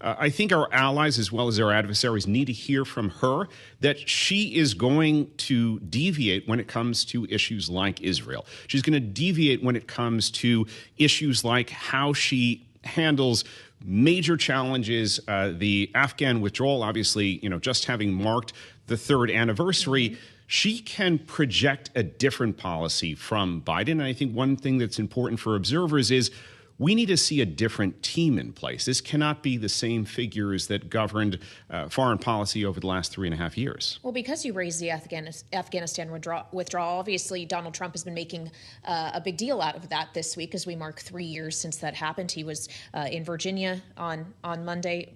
I think our allies as well as our adversaries need to hear from her that she is going to deviate when it comes to issues like Israel. She's going to deviate when it comes to issues like how she handles major challenges, the Afghan withdrawal, obviously, just having marked the third anniversary. She can project a different policy from Biden. And I think one thing that's important for observers is we need to see a different team in place. This cannot be the same figures that governed foreign policy over the last 3.5 years. Well, because you raised the Afghanistan withdrawal, obviously Donald Trump has been making a big deal out of that this week as we mark 3 years since that happened. He was in Virginia on Monday,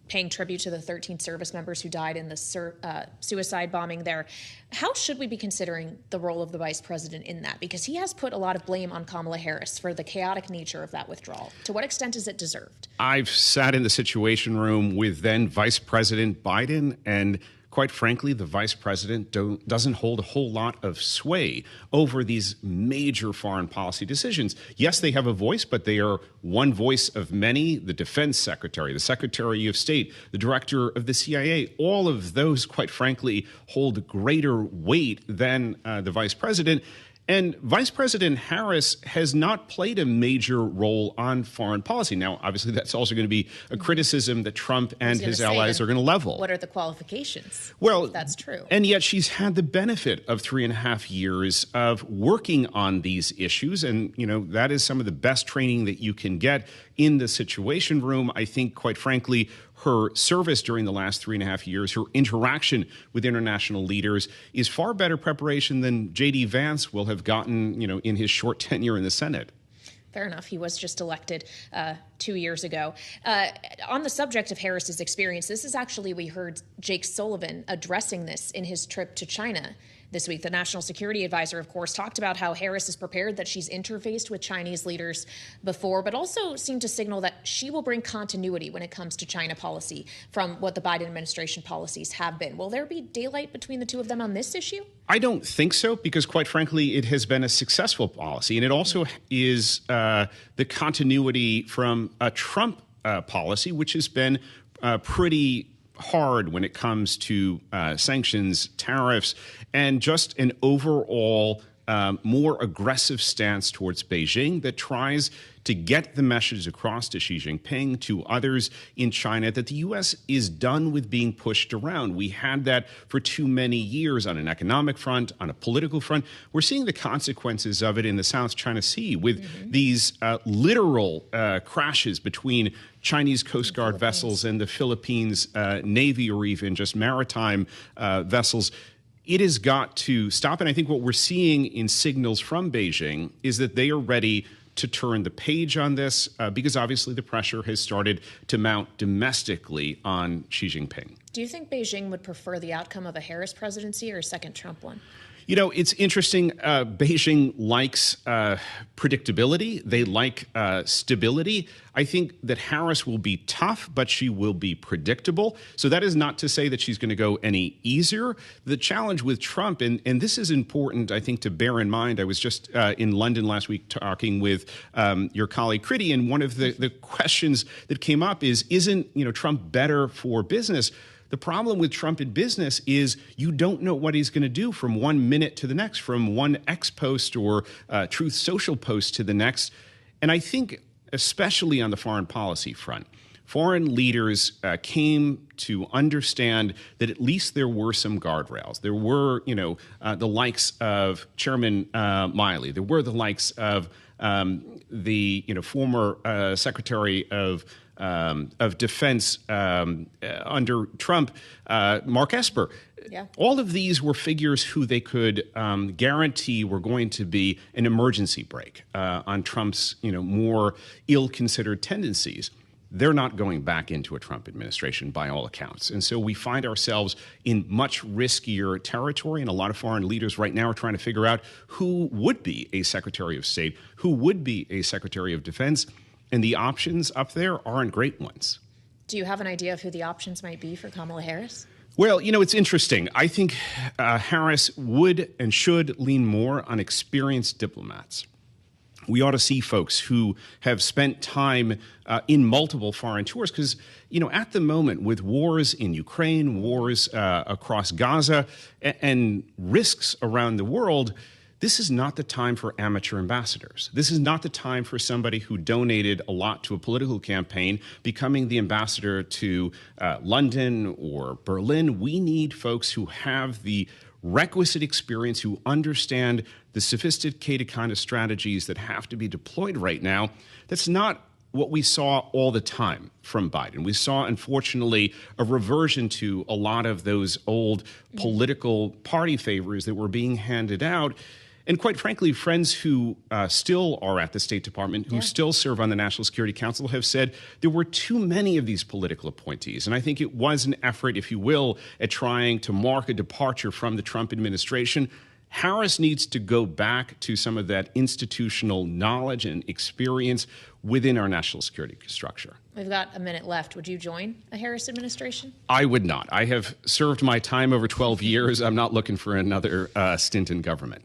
paying tribute to the 13 service members who died in the suicide bombing there. How should we be considering the role of the vice president in that? Because he has put a lot of blame on Kamala Harris for the chaotic nature of that withdrawal. To what extent is it deserved? I've sat in the Situation Room with then Vice President Biden, and quite frankly, the vice president doesn't hold a whole lot of sway over these major foreign policy decisions. Yes, they have a voice, but they are one voice of many. The defense secretary, the secretary of state, the director of the CIA, all of those, quite frankly, hold greater weight than the vice president. And Vice President Harris has not played a major role on foreign policy. Now, obviously, that's also going to be a criticism that Trump and his allies are going to level. What are the qualifications? Well, if that's true. And yet she's had the benefit of 3.5 years of working on these issues. And, that is some of the best training that you can get in the Situation Room. I think, quite frankly, her service during the last 3.5 years, her interaction with international leaders is far better preparation than J.D. Vance will have gotten, in his short tenure in the Senate. Fair enough. He was just elected 2 years ago. On the subject of Harris's experience, this is actually, we heard Jake Sullivan addressing this in his trip to China this week. The national security advisor, of course, talked about how Harris is prepared, that she's interfaced with Chinese leaders before, but also seemed to signal that she will bring continuity when it comes to China policy from what the Biden administration policies have been. Will there be daylight between the two of them on this issue? I don't think so, because quite frankly, it has been a successful policy. And it also is the continuity from a Trump policy, which has been pretty hard when it comes to sanctions, tariffs, and just an overall more aggressive stance towards Beijing that tries to get the message across to Xi Jinping, to others in China, that the U.S. is done with being pushed around. We had that for too many years on an economic front, on a political front. We're seeing the consequences of it in the South China Sea with these literal crashes between Chinese Coast Guard vessels and the Philippines Navy, or even just maritime vessels. It has got to stop. And I think what we're seeing in signals from Beijing is that they are ready to turn the page on this because obviously the pressure has started to mount domestically on Xi Jinping. Do you think Beijing would prefer the outcome of a Harris presidency or a second Trump one? It's interesting. Beijing likes predictability. They like stability. I think that Harris will be tough, but she will be predictable. So that is not to say that she's going to go any easier. The challenge with Trump, and this is important, I think, to bear in mind. I was just in London last week talking with your colleague Critty, and one of the questions that came up is, isn't Trump better for business? The problem with Trump in business is you don't know what he's going to do from 1 minute to the next, from one X post or Truth Social post to the next. And I think, especially on the foreign policy front, foreign leaders came to understand that at least there were some guardrails. There were, the likes of Chairman Miley. There were the likes of the, former Secretary of Defense under Trump, Mark Esper. Yeah. All of these were figures who they could guarantee were going to be an emergency brake on Trump's, more ill-considered tendencies. They're not going back into a Trump administration by all accounts. And so we find ourselves in much riskier territory. And a lot of foreign leaders right now are trying to figure out who would be a Secretary of State, who would be a Secretary of Defense. And the options up there aren't great ones. Do you have an idea of who the options might be for Kamala Harris? Well, it's interesting. I think Harris would and should lean more on experienced diplomats. We ought to see folks who have spent time in multiple foreign tours because, at the moment with wars in Ukraine, wars across Gaza, and risks around the world, this is not the time for amateur ambassadors. This is not the time for somebody who donated a lot to a political campaign becoming the ambassador to London or Berlin. We need folks who have the requisite experience, who understand the sophisticated kind of strategies that have to be deployed right now. That's not what we saw all the time from Biden. We saw, unfortunately, a reversion to a lot of those old political party favors that were being handed out. And quite frankly, friends who still are at the State Department, who still serve on the National Security Council, have said there were too many of these political appointees. And I think it was an effort, if you will, at trying to mark a departure from the Trump administration. Harris needs to go back to some of that institutional knowledge and experience within our national security structure. We've got a minute left. Would you join a Harris administration? I would not. I have served my time over 12 years. I'm not looking for another stint in government.